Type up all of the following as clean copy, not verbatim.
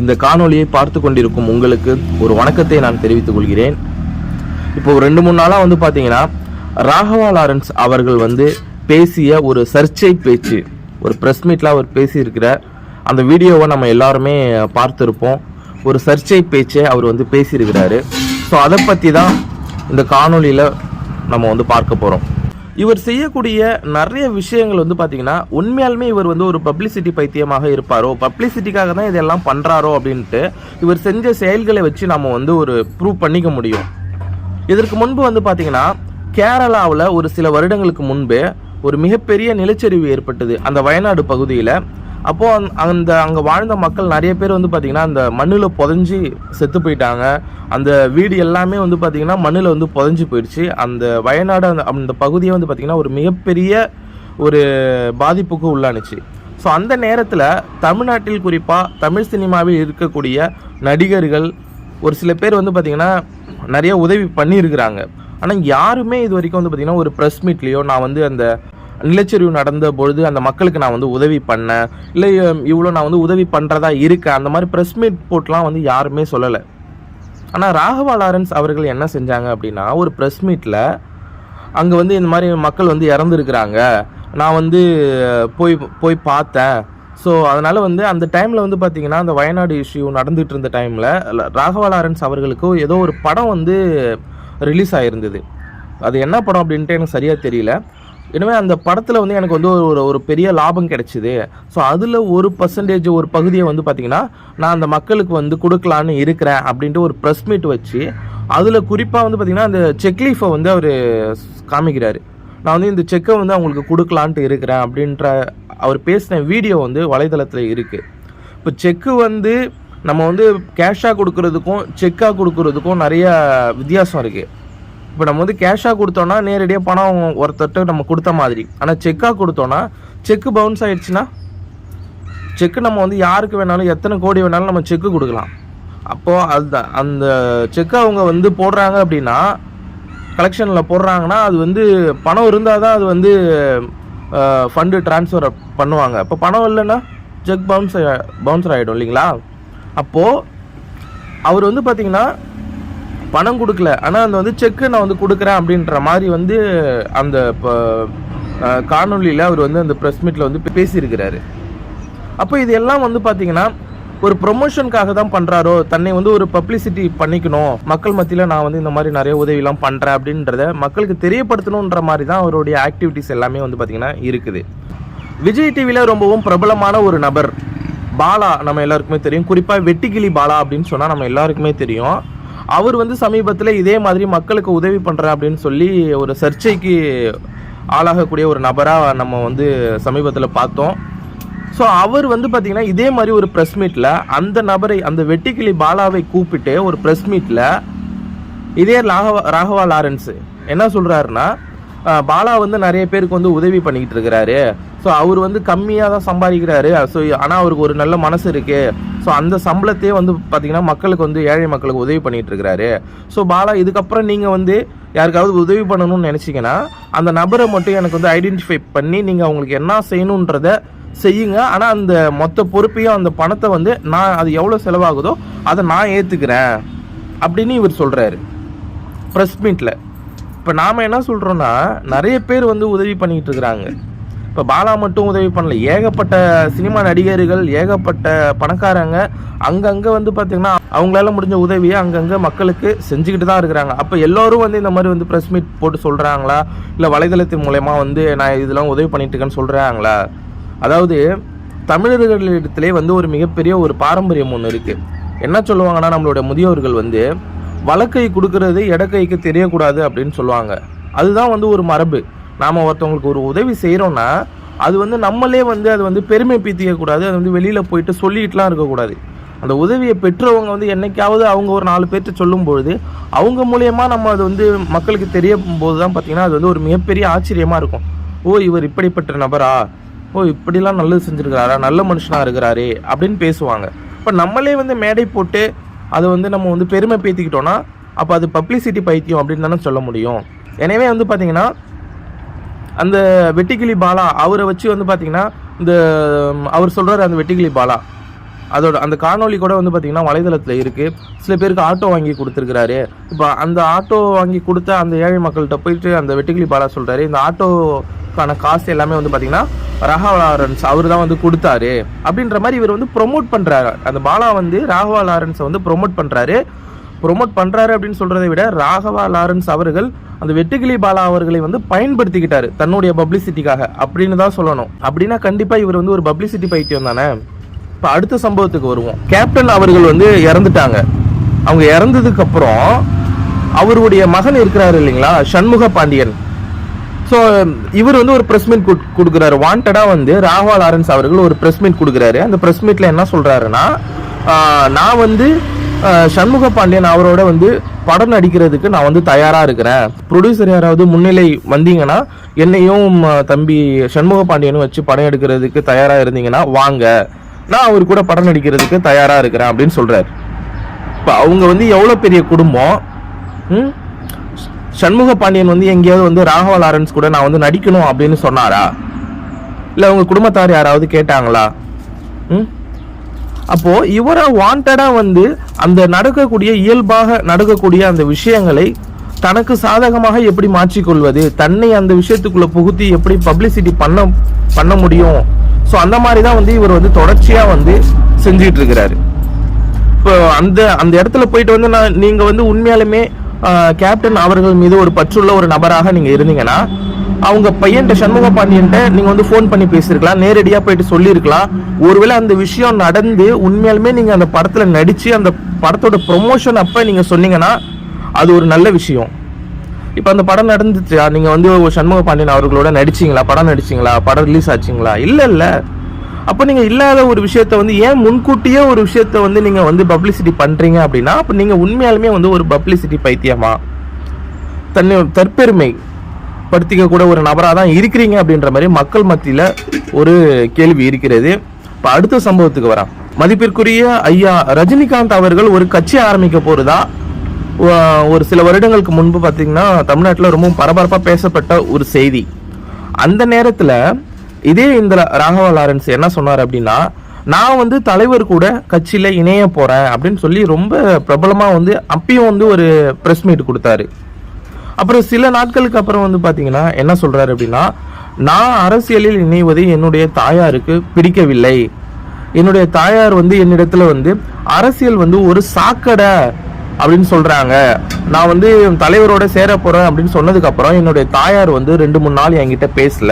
இந்த காணொளியை பார்த்து கொண்டிருக்கும் உங்களுக்கு ஒரு வணக்கத்தை நான் தெரிவித்துக் கொள்கிறேன். இப்போ 2-3 நாளாக வந்து பார்த்தீங்கன்னா ராகவா லாரன்ஸ் அவர்கள் வந்து பேசிய ஒரு சர்ச்சை பேச்சு, ஒரு ப்ரெஸ் மீட்டில் அவர் பேசியிருக்கிற அந்த வீடியோவை நம்ம எல்லாருமே பார்த்துருப்போம். ஒரு சர்ச்சை பேச்சை அவர் வந்து பேசியிருக்கிறாரு. ஸோ அதை பற்றி தான் இந்த காணொளியில் நம்ம வந்து பார்க்க போகிறோம். இவர் செய்யக்கூடிய நிறைய விஷயங்கள் வந்து பார்த்தீங்கன்னா உண்மையாலுமே இவர் வந்து ஒரு பப்ளிசிட்டி பைத்தியமாக இருப்பாரோ, பப்ளிசிட்டிக்காக தான் இதெல்லாம் பண்ணுறாரோ அப்படின்ட்டு இவர் செஞ்ச செயல்களை வச்சு நம்ம வந்து ஒரு ப்ரூவ் பண்ணிக்க முடியும். இதற்கு முன்பு வந்து பார்த்தீங்கன்னா கேரளாவில் ஒரு சில வருடங்களுக்கு முன்பு ஒரு மிகப்பெரிய நிலச்சரிவு ஏற்பட்டது அந்த வயநாடு பகுதியில். அப்போது அங்கே வாழ்ந்த மக்கள் நிறைய பேர் வந்து பார்த்திங்கன்னா அந்த மண்ணில் புதைஞ்சி செத்து போயிட்டாங்க. அந்த வீடு எல்லாமே வந்து பார்த்திங்கன்னா மண்ணில் வந்து புதைஞ்சி போயிடுச்சு. அந்த வயநாடு அந்த பகுதியை வந்து பார்த்திங்கன்னா ஒரு மிகப்பெரிய ஒரு பாதிப்புக்கு உள்ளானுச்சு. ஸோ அந்த நேரத்தில் தமிழ்நாட்டில் குறிப்பாக தமிழ் சினிமாவில் இருக்கக்கூடிய நடிகர்கள் ஒரு சில பேர் வந்து பார்த்திங்கன்னா நிறைய உதவி பண்ணியிருக்கிறாங்க. ஆனால் யாருமே இது வரைக்கும் வந்து பார்த்திங்கன்னா ஒரு ப்ரெஸ் மீட்லேயோ நான் வந்து அந்த நிலச்சரிவு நடந்த பொழுது அந்த மக்களுக்கு நான் வந்து உதவி பண்ணேன், இல்லை இவ்வளோ நான் வந்து உதவி பண்ணுறதா இருக்கேன், அந்த மாதிரி ப்ரெஸ் மீட் போட்டுலாம் வந்து யாருமே சொல்லலை. ஆனால் ராகவா லாரன்ஸ் அவர்கள் என்ன செஞ்சாங்க அப்படின்னா, ஒரு ப்ரெஸ் மீட்டில் அங்கே வந்து இந்த மாதிரி மக்கள் வந்து இறந்துருக்குறாங்க, நான் வந்து போய் பார்த்தேன். ஸோ அதனால் வந்து அந்த டைமில் வந்து பார்த்திங்கன்னா அந்த வயநாடு இஷ்யூ நடந்துகிட்டு இருந்த டைமில் ராகவா லாரன்ஸ் அவர்களுக்கு ஏதோ ஒரு படம் வந்து ரிலீஸ் ஆகிருந்தது. அது என்ன படம் அப்படின்ட்டு எனக்கு சரியாக தெரியல. எனவே அந்த படத்தில் வந்து எனக்கு வந்து ஒரு பெரிய லாபம் கிடைச்சிது. ஸோ அதில் 1% ஒரு பகுதியை வந்து பார்த்திங்கன்னா நான் அந்த மக்களுக்கு வந்து கொடுக்கலான்னு இருக்கிறேன் அப்படின்ட்டு ஒரு ப்ரெஸ் மீட் வச்சு அதில் குறிப்பாக வந்து பார்த்திங்கன்னா அந்த செக்லீஃபை வந்து அவர் காமிக்கிறாரு. நான் வந்து இந்த செக்கை வந்து அவங்களுக்கு கொடுக்கலான்ட்டு இருக்கிறேன் அப்படின்ற அவர் பேசின வீடியோ வந்து வலைதளத்தில் இருக்குது. இப்போ செக்கு வந்து நம்ம வந்து கேஷாக கொடுக்கறதுக்கும் செக்காக கொடுக்கறதுக்கும் நிறைய வித்தியாசம் இருக்குது. இப்போ நம்ம வந்து கேஷாக கொடுத்தோன்னா நேரடியாக பணம் ஒருத்தட்டு நம்ம கொடுத்த மாதிரி. ஆனால் செக்காக கொடுத்தோன்னா செக்கு பவுன்ஸ் ஆகிடுச்சுன்னா செக்கு நம்ம வந்து யாருக்கு வேணாலும் எத்தனை கோடி வேணாலும் நம்ம செக்கு கொடுக்கலாம். அப்போது அதுதான் அந்த செக்கு அவங்க வந்து போடுறாங்க அப்படின்னா, கலெக்ஷனில் போடுறாங்கன்னா அது வந்து பணம் இருந்தால் தான் அது வந்து ஃபண்டு ட்ரான்ஸ்ஃபர் பண்ணுவாங்க. இப்போ பணம் இல்லைன்னா செக் பவுன்சர் ஆகிடும் இல்லைங்களா. அப்போது அவர் வந்து பார்த்திங்கன்னா பணம் கொடுக்கல, ஆனால் அந்த வந்து செக்கு நான் வந்து கொடுக்குறேன் அப்படின்ற மாதிரி வந்து அந்த காணொலியில் அவர் வந்து அந்த ப்ரெஸ் மீட்டில் வந்து பேசியிருக்கிறாரு. அப்போ இது எல்லாம் வந்து பார்த்திங்கன்னா ஒரு ப்ரொமோஷனுக்காக தான் பண்ணுறாரோ, தன்னை வந்து ஒரு பப்ளிசிட்டி பண்ணிக்கணும், மக்கள் மத்தியில் நான் வந்து இந்த மாதிரி நிறைய உதவிலாம் பண்ணுறேன் அப்படின்றத மக்களுக்கு தெரியப்படுத்தணுன்ற மாதிரி தான் அவருடைய ஆக்டிவிட்டிஸ் எல்லாமே வந்து பார்த்திங்கன்னா இருக்குது. விஜய் டிவியில் ரொம்பவும் பிரபலமான ஒரு நபர் பாலா நம்ம எல்லாருக்குமே தெரியும். குறிப்பாக வெட்டிக்கிளி பாலா அப்படின்னு சொன்னால் நம்ம எல்லாருக்குமே தெரியும். அவர் வந்து சமீபத்தில் இதே மாதிரி மக்களுக்கு உதவி பண்ணுறேன் அப்படின்னு சொல்லி ஒரு சர்ச்சைக்கு ஆளாகக்கூடிய ஒரு நபராக நம்ம வந்து சமீபத்தில் பார்த்தோம். ஸோ அவர் வந்து பார்த்திங்கன்னா இதே மாதிரி ஒரு ப்ரெஸ் மீட்டில் அந்த நபரை, அந்த வெட்டிக்கிளி பாலாவை கூப்பிட்டு ஒரு ப்ரெஸ் மீட்டில் இதே ராகவா லாரன்ஸ் என்ன சொல்கிறாருன்னா, பாலா வந்து நிறைய பேருக்கு வந்து உதவி பண்ணிக்கிட்டு இருக்கிறாரு. ஸோ அவர் வந்து கம்மியாக தான் சம்பாதிக்கிறாரு. ஸோ ஆனால் அவருக்கு ஒரு நல்ல மனசு இருக்குது. ஸோ அந்த சம்பளத்தையே வந்து பார்த்திங்கன்னா மக்களுக்கு வந்து ஏழை மக்களுக்கு உதவி பண்ணிகிட்டு இருக்கிறாரு. ஸோ பாலா இதுக்கப்புறம் நீங்கள் வந்து யாருக்காவது உதவி பண்ணணும்னு நினச்சிங்கன்னா அந்த நபரை மட்டும் எனக்கு வந்து ஐடென்டிஃபை பண்ணி நீங்கள் அவங்களுக்கு என்ன செய்யணுன்றதை செய்யுங்க. ஆனால் அந்த மொத்த பொறுப்பையும் அந்த பணத்தை வந்து நான் அது எவ்வளோ செலவாகுதோ அதை நான் ஏற்றுக்கிறேன் அப்படின்னு இவர் சொல்கிறாரு ப்ரெஸ் மீட்டில். இப்போ நாம் என்ன சொல்கிறோன்னா, நிறைய பேர் வந்து உதவி பண்ணிக்கிட்டு இருக்கிறாங்க. இப்போ பாலா மட்டும் உதவி பண்ணல, ஏகப்பட்ட சினிமா நடிகர்கள், ஏகப்பட்ட பணக்காரங்க அங்கங்கே வந்து பார்த்திங்கன்னா அவங்களால முடிஞ்ச உதவியை அங்கங்கே மக்களுக்கு செஞ்சுக்கிட்டு தான் இருக்கிறாங்க. அப்போ எல்லோரும் வந்து இந்த மாதிரி வந்து ப்ரெஸ் மீட் போட்டு சொல்கிறாங்களா, இல்லை வலைதளத்தின் மூலயமா வந்து நான் இதெல்லாம் உதவி பண்ணிட்டு இருக்கேன்னு சொல்கிறாங்களா? அதாவது தமிழர்களிடத்திலே வந்து ஒரு மிகப்பெரிய ஒரு பாரம்பரியம் ஒன்று இருக்குது. என்ன சொல்லுவாங்கன்னா, நம்மளுடைய முதியோர்கள் வந்து வலக்கை கொடுக்கறது இடக்கைக்கு தெரியக்கூடாது அப்படின்னு சொல்லுவாங்க. அதுதான் வந்து ஒரு மரபு. நாம் ஒருத்தவங்களுக்கு ஒரு உதவி செய்கிறோன்னா அது வந்து நம்மளே வந்து அது வந்து பெருமை பீத்திக்கக்கூடாது, அது வந்து வெளியில் போயிட்டு சொல்லிட்டுலாம் இருக்கக்கூடாது. அந்த உதவியை பெற்றவங்க வந்து என்னைக்காவது அவங்க ஒரு 4 பேர்கிட்ட சொல்லும் பொழுது அவங்க மூலியமாக நம்ம அது வந்து மக்களுக்கு தெரியும் போது தான் பார்த்திங்கன்னா அது வந்து ஒரு மிகப்பெரிய ஆச்சரியமாக இருக்கும். ஓ, இவர் இப்படிப்பட்ட நபரா, ஓ இப்படிலாம் நல்லது செஞ்சுருக்கிறாரா, நல்ல மனுஷனாக இருக்கிறாரே அப்படின்னு பேசுவாங்க. இப்போ நம்மளே வந்து மேடை போட்டு அதை வந்து நம்ம வந்து பெருமை பேத்திக்கிட்டோன்னா அப்போ அது பப்ளிசிட்டி பைத்தியம் அப்படின்னு தானே சொல்ல முடியும். எனவே வந்து பார்த்திங்கன்னா அந்த வெட்டிக்கிளி பாலா அவரை வச்சு வந்து பார்த்திங்கன்னா இந்த அவர் சொல்கிறார், அந்த வெட்டிக்கிளி பாலா அதோட அந்த காணொலி கூட வந்து பார்த்தீங்கன்னா வலைதளத்தில் இருக்குது. சில பேருக்கு ஆட்டோ வாங்கி கொடுத்துருக்கிறாரு. இப்போ அந்த ஆட்டோ வாங்கி கொடுத்த அந்த ஏழை மக்கள்கிட்ட போயிட்டு அந்த வெட்டுக்கிளி பாலா சொல்கிறாரு, இந்த ஆட்டோக்கான காசு எல்லாமே வந்து பார்த்தீங்கன்னா ராகவா லாரன்ஸ் அவர் தான் வந்து கொடுத்தாரு அப்படின்ற மாதிரி இவர் வந்து ப்ரொமோட் பண்ணுறாரு. அந்த பாலா வந்து ராகவா லாரன்ஸை வந்து ப்ரொமோட் பண்ணுறாரு அப்படின்னு சொல்கிறதை விட ராகவா லாரன்ஸ் அவர்கள் அந்த வெட்டுக்கிளி பாலா அவர்களை வந்து பயன்படுத்திக்கிட்டாரு தன்னுடைய பப்ளிசிட்டிக்காக அப்படின்னு தான் சொல்லணும். அப்படின்னா கண்டிப்பாக இவர் வந்து ஒரு பப்ளிசிட்டி பைத்தியம் தானே. இப்போ அடுத்த சம்பவத்துக்கு வருவோம். கேப்டன் அவர்கள் வந்து இறந்துட்டாங்க. அவங்க இறந்ததுக்கு அப்புறம் அவருடைய மகன் இருக்கிறாரு இல்லைங்களா, சண்முக பாண்டியன். ஸோ இவர் வந்து ஒரு ப்ரெஸ் மீட் கொடுக்குறாரு. வாண்டடாக வந்து ராகவா லாரன்ஸ் அவர்கள் ஒரு ப்ரெஸ் மீட் கொடுக்குறாரு. அந்த ப்ரெஸ் மீட்டில் என்ன சொல்கிறாருன்னா, நான் வந்து சண்முக பாண்டியன் அவரோட வந்து படம் நடிக்கிறதுக்கு நான் வந்து தயாராக இருக்கிறேன். ப்ரொடியூசர் யாராவது முன்னிலை வந்தீங்கன்னா என்னையும் தம்பி சண்முக பாண்டியனும் வச்சு படம் எடுக்கிறதுக்கு தயாராக இருந்தீங்கன்னா வாங்க, நான் அவர் கூட படம் நடிக்கிறதுக்கு தயாராக இருக்கிறேன் அப்படின்னு சொல்கிறார். இப்போ அவங்க வந்து எவ்வளோ பெரிய குடும்பம். சண்முக பாண்டியன் வந்து எங்கேயாவது வந்து ராகவா லாரன்ஸ் கூட நான் வந்து நடிக்கணும் அப்படின்னு சொன்னாரா? இல்லை அவங்க குடும்பத்தார் யாராவது கேட்டாங்களா? அப்போ இவரை வாண்டடா வந்து அந்த நடக்கக்கூடிய இயல்பாக நடக்கக்கூடிய அந்த விஷயங்களை தனக்கு சாதகமாக எப்படி மாற்றிக்கொள்வது, தன்னை அந்த விஷயத்துக்குள்ள புகுத்தி எப்படி பப்ளிசிட்டி பண்ண முடியும். ஸோ அந்த மாதிரி தான் வந்து இவர் வந்து தொடர்ச்சியா வந்து செஞ்சிட்டு இருக்கிறாரு. இப்போ அந்த இடத்துல போயிட்டு வந்து நீங்க வந்து உண்மையாலுமே கேப்டன் அவர்கள் மீது ஒரு பற்றுள்ள ஒரு நபராக நீங்க இருந்தீங்கன்னா அவங்க பையன்ட்ட சண்முக பாண்டியன்ட்ட நீங்க வந்து ஃபோன் பண்ணி பேசிருக்கலாம், நேரடியா போயிட்டு சொல்லியிருக்கலாம். ஒருவேளை அந்த விஷயம் நடந்து உண்மையாலுமே நீங்க அந்த படத்துல நடிச்சு அந்த படத்தோட ப்ரொமோஷன் அப்ப நீங்க சொன்னீங்கன்னா அது ஒரு நல்ல விஷயம். இப்ப அந்த படம் நடந்துச்சா, நீங்க வந்து சண்முக பாண்டியன் அவர்களோட நடிச்சீங்களா, படம் நடிச்சீங்களா, படம் ரிலீஸ் ஆச்சுங்களா? இல்ல. அப்ப நீங்க இல்லாத ஒரு விஷயத்த வந்து ஏன் முன்கூட்டியே ஒரு விஷயத்த வந்து நீங்க வந்து பப்ளிசிட்டி பண்றீங்க அப்படின்னா அப்ப நீங்க உண்மையாலுமே வந்து ஒரு பப்ளிசிட்டி பைத்தியமா, தற்பெருமை படுத்திக்க கூட ஒரு நபராக தான் இருக்கிறீங்க அப்படின்ற மாதிரி மக்கள் மத்தியில் ஒரு கேள்வி இருக்கிறது. இப்போ அடுத்த சம்பவத்துக்கு வரேன். மதிப்பிற்குரிய ஐயா ரஜினிகாந்த் அவர்கள் ஒரு கட்சி ஆரம்பிக்க போறதா ஒரு சில வருடங்களுக்கு முன்பு பார்த்தீங்கன்னா தமிழ்நாட்டில் ரொம்ப பரபரப்பாக பேசப்பட்ட ஒரு செய்தி. அந்த நேரத்தில் இதே இந்த ராகவா லாரன்ஸ் என்ன சொன்னார் அப்படின்னா, நான் வந்து தலைவர் கூட கட்சியில இணைய போறேன் அப்படின்னு சொல்லி ரொம்ப பிரபலமா வந்து அப்பயும் வந்து ஒரு பிரஸ் மீட் கொடுத்தாரு. அப்புறம் சில நாட்களுக்கு அப்புறம் வந்து பாத்தீங்கன்னா என்ன சொல்றாரு அப்படின்னா, நான் அரசியலில் இணைவது என்னுடைய தாயாருக்கு பிடிக்கவில்லை. என்னுடைய தாயார் வந்து என்னிடத்துல வந்து அரசியல் வந்து ஒரு சாக்கடை அப்படின்னு சொல்றாங்க. நான் வந்து தலைவரோட சேர போறேன் அப்படின்னு சொன்னதுக்கு அப்புறம் என்னுடைய தாயார் வந்து 2-3 நாள் என்கிட்ட பேசல.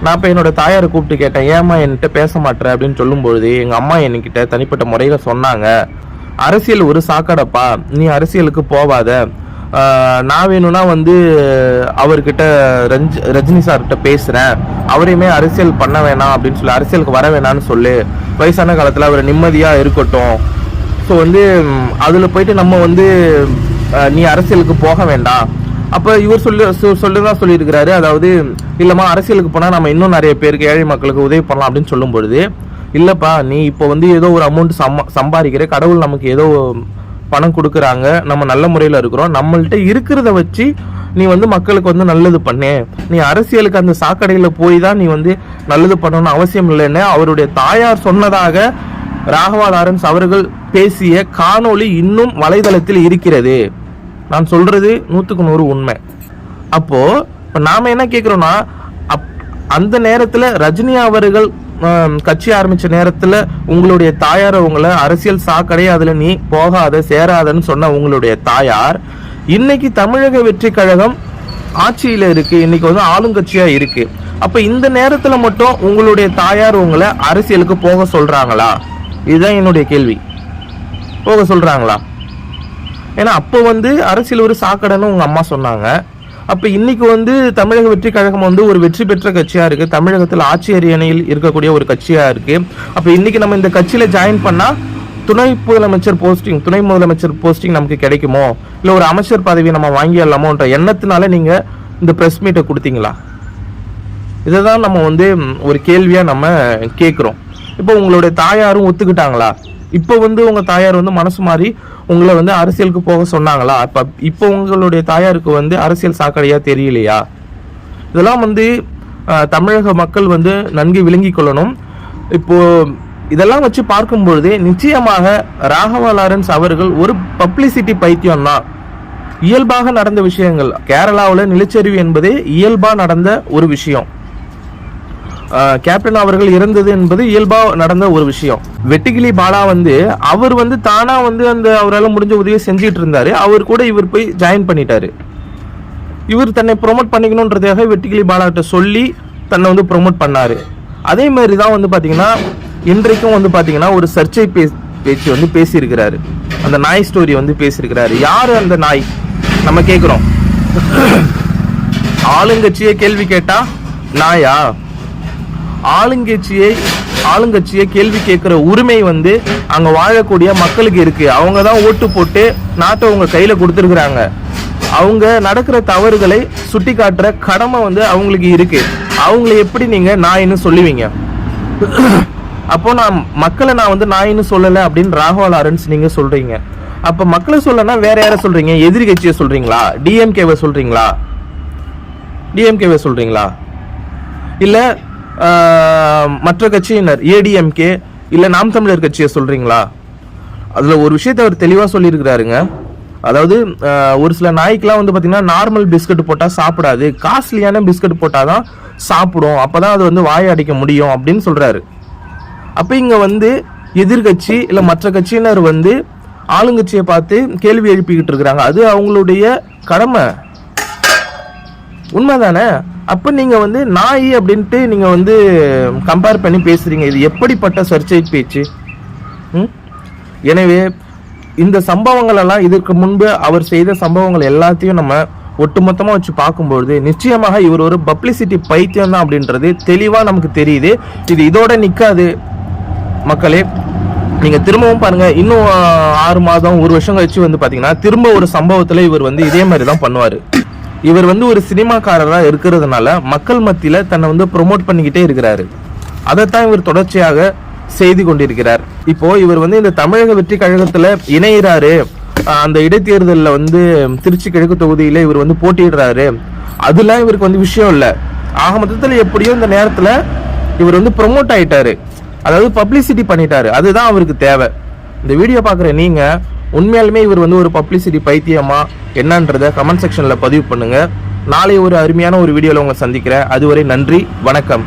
நான் இப்ப என்னோட தாயாரை கூப்பிட்டு கேட்டேன், ஏமா என்கிட்ட பேச மாட்டேற அப்படின்னு சொல்லும் பொழுது எங்க அம்மா என்கிட்ட தனிப்பட்ட முறையில சொன்னாங்க, அரசியல் ஒரு சாக்கடைப்பா, நீ அரசியலுக்கு போவாத, நான் வேணும்னா வந்து அவர்கிட்ட ரஜினி சார்கிட்ட பேசுறேன், அவரையுமே அரசியல் பண்ண வேணாம் அப்படின்னு சொல்லி, அரசியலுக்கு வர வேணாம்னு சொல்லு, வயசான காலத்துல அவர் நிம்மதியா இருக்கட்டும். ஸோ வந்து அதுல போயிட்டு நம்ம வந்து நீ அரசியலுக்கு போக வேண்டாம். அப்ப இவர் சொல்லுதான் சொல்லியிருக்கிறாரு, அதாவது இல்லம்மா அரசியலுக்கு போனா நம்ம இன்னும் நிறைய பேருக்கு ஏழை மக்களுக்கு உதவி பண்ணலாம் அப்படின்னு சொல்லும் பொழுது, இல்லப்பா நீ இப்போ வந்து ஏதோ ஒரு அமௌண்ட் சம்பாதிக்கிற, கடவுள் நமக்கு ஏதோ பணம் கொடுக்குறாங்க, நம்ம நல்ல முறையில் இருக்கிறோம், நம்மள்ட்ட இருக்கிறத வச்சு நீ வந்து மக்களுக்கு வந்து நல்லது பண்ணு, நீ அரசியலுக்கு அந்த சாக்கடையில போய் தான் நீ வந்து நல்லது பண்ணணும்னு அவசியம் இல்லைன்னு அவருடைய தாயார் சொன்னதாக ராகவா லாரன்ஸ் அவர்கள் பேசிய காணொளி இன்னும் வலைதளத்தில் இருக்கிறது. நான் சொல்றது 100% உண்மை. அப்போ நாம என்ன கேட்கிறோம்னா, அந்த நேரத்துல ரஜினி அவர்கள் கட்சி ஆரம்பிச்ச நேரத்துல உங்களுடைய தாயார் உங்களை அரசியல் சாக்கடை, அதுல நீ போகாத சேராதன்னு சொன்ன உங்களுடைய தாயார் இன்னைக்கு தமிழக வெற்றி கழகம் ஆட்சியில இருக்கு, இன்னைக்கு வந்து ஆளுங்கட்சியா இருக்கு. அப்ப இந்த நேரத்துல மட்டும் உங்களுடைய தாயார் உங்களை அரசியலுக்கு போக சொல்றாங்களா? இதுதான் என்னுடைய கேள்வி. போக சொல்றாங்களா? ஏன்னா அப்போ வந்து அரசியல் ஒரு சாக்கடைன்னு உங்க அம்மா சொன்னாங்க. அப்ப இன்னைக்கு வந்து தமிழக வெற்றி கழகம் வந்து ஒரு வெற்றி பெற்ற கட்சியா இருக்கு, தமிழகத்தில் ஆட்சி அரியணையில் இருக்கக்கூடிய ஒரு கட்சியா இருக்கு. அப்ப இன்னைக்கு நம்ம இந்த கட்சியில ஜாயின் பண்ணா துணை முதலமைச்சர் போஸ்டிங் நமக்கு கிடைக்குமோ, இல்ல ஒரு அமைச்சர் பதவி நம்ம வாங்கிடலாமோன்ற எண்ணத்தினால நீங்க இந்த பிரஸ் மீட்டை கொடுத்தீங்களா? இதைதான் நம்ம வந்து ஒரு கேள்வியா நம்ம கேட்கிறோம். இப்போ உங்களுடைய தாயாரும் ஒத்துக்கிட்டாங்களா? இப்போ வந்து உங்க தாயார் வந்து மனசு மாறி உங்களை வந்து அரசியலுக்கு போக சொன்னாங்களா? இப்போ உங்களுடைய தாயாருக்கு வந்து அரசியல் சாக்கடையா தெரியலையா? இதெல்லாம் வந்து தமிழக மக்கள் வந்து நன்கு விளங்கி கொள்ளணும். இப்போ இதெல்லாம் வச்சு பார்க்கும்பொழுது நிச்சயமாக ராகவா லாரன்ஸ் அவர்கள் ஒரு பப்ளிசிட்டி பைத்தியம் தான். இயல்பாக நடந்த விஷயங்கள், கேரளாவில் நிலச்சரிவு என்பதே இயல்பா நடந்த ஒரு விஷயம். கேப்டன் அவர்கள் இறந்தது என்பது இயல்பா நடந்த ஒரு விஷயம். வெட்டுக்கிளி பாலா அவர் தானா அந்த அவரால் முடிஞ்ச உதவியை செஞ்சிட்டு இருந்தாரு. அவர் கூட இவர் போய் ஜாயின் பண்ணிட்டாரு. இவர் தன்னை ப்ரொமோட் பண்ணிக்கணுன்றதாக வெட்டுக்கிளி பாலாட்ட சொல்லி தன்னை ப்ரொமோட் பண்ணாரு. அதே மாதிரி தான் பாத்தீங்கன்னா இன்றைக்கும் பாத்தீங்கன்னா ஒரு சர்ச்சை பேச்சு பேசியிருக்கிறாரு. அந்த நாய் ஸ்டோரி பேசியிருக்கிறாரு. யாரு அந்த நாய் நம்ம கேட்கிறோம். ஆளுங்கட்சியை கேள்வி கேட்டா நாயா? ஆளுங்கட்சியை கேள்வி கேட்கிற உரிமை அங்க வாழக்கூடிய மக்களுக்கு இருக்கு. அவங்க தான் ஓட்டு போட்டு நாட்டை உங்க கையில கொடுத்துருக்குறாங்க. அவங்க நடக்கிற தவறுகளை சுட்டி காட்டுற கடமை அவங்களுக்கு இருக்கு. அவங்களை எப்படி நீங்க நாயின்னு சொல்லுவீங்க? அப்போ மக்களை நாயின்னு சொல்லல அப்படின்னு ராகவா லாரன்ஸ் நீங்க சொல்றீங்க. அப்ப மக்களை சொல்லனா வேற யார சொல்றீங்க? எதிரி கட்சியை சொல்றீங்களா? டிஎம்கேவை சொல்றீங்களா? இல்ல மற்ற கட்சியினர் ஏடிஎம்கே இல்ல நாம் தமிழர் கட்சியை சொல்றீங்களா? அதுல ஒரு விஷயத்தை அவர் தெளிவா சொல்லியிருக்கிறாருங்க. அதாவது ஒரு சில நாய்க்கெல்லாம் பாத்தீங்கன்னா நார்மல் பிஸ்கட் போட்டா சாப்பிடாது, காஸ்ட்லியான பிஸ்கட் போட்டாதான் சாப்பிடும், அப்பதான் அது வாயை அடிக்க முடியும் அப்படின்னு சொல்றாரு. அப்ப இங்க எதிர்கட்சி இல்ல மற்ற கட்சியினர் ஆளுங்கட்சியை பார்த்து கேள்வி எழுப்பிக்கிட்டு இருக்கிறாங்க. அது அவங்களுடைய கடமை, உண்மைதானே? அப்ப நீங்க நாய் அப்படின்ட்டு நீங்க கம்பேர் பண்ணி பேசுறீங்க. இது எப்படிப்பட்ட சர்ச்சை பேச்சு? எனவே இந்த சம்பவங்கள் எல்லாம், இதற்கு முன்பு அவர் செய்த சம்பவங்கள் எல்லாத்தையும் நம்ம ஒட்டுமொத்தமா வச்சு பார்க்கும்பொழுது நிச்சயமாக இவர் ஒரு பப்ளிசிட்டி பைத்தியம் தான் அப்படின்றது தெளிவா நமக்கு தெரியுது. இது இதோட நிக்காது மக்களே. நீங்க திரும்பவும் பாருங்க, இன்னும் 6 மாதம் 1 வருஷம் கழிச்சு பாத்தீங்கன்னா திரும்ப ஒரு சம்பவத்துல இவர் இதே மாதிரி தான் பண்ணுவாரு. இவர் ஒரு சினிமாக்காரரா இருக்கிறதுனால மக்கள் மத்தியில தன்னை ப்ரொமோட் பண்ணிக்கிட்டே இருக்கிறாரு. அதைத்தான் இவர் தொடர்ச்சியாக செய்து கொண்டிருக்கிறார். இப்போ இவர் இந்த தமிழக வெற்றி கழகத்துல இணைகிறாரு. அந்த இடைத்தேர்தலில் திருச்சி கிழக்கு தொகுதியில இவர் போட்டியிடுறாரு. அதெல்லாம் இவருக்கு விஷயம் இல்ல. ஆக மொத்தத்துல எப்படியோ இந்த நேரத்துல இவர் ப்ரொமோட் ஆயிட்டாரு, அதாவது பப்ளிசிட்டி பண்ணிட்டாரு. அதுதான் அவருக்கு தேவை. இந்த வீடியோ பாக்குற நீங்க உண்மையாலுமே இவர் ஒரு பப்ளிசிட்டி பைத்தியமா என்னன்றத கமெண்ட் செக்ஷன்ல பதிவு பண்ணுங்க. நாளை ஒரு அருமையான ஒரு வீடியோல உங்களை சந்திக்கிறேன். அதுவரை நன்றி, வணக்கம்.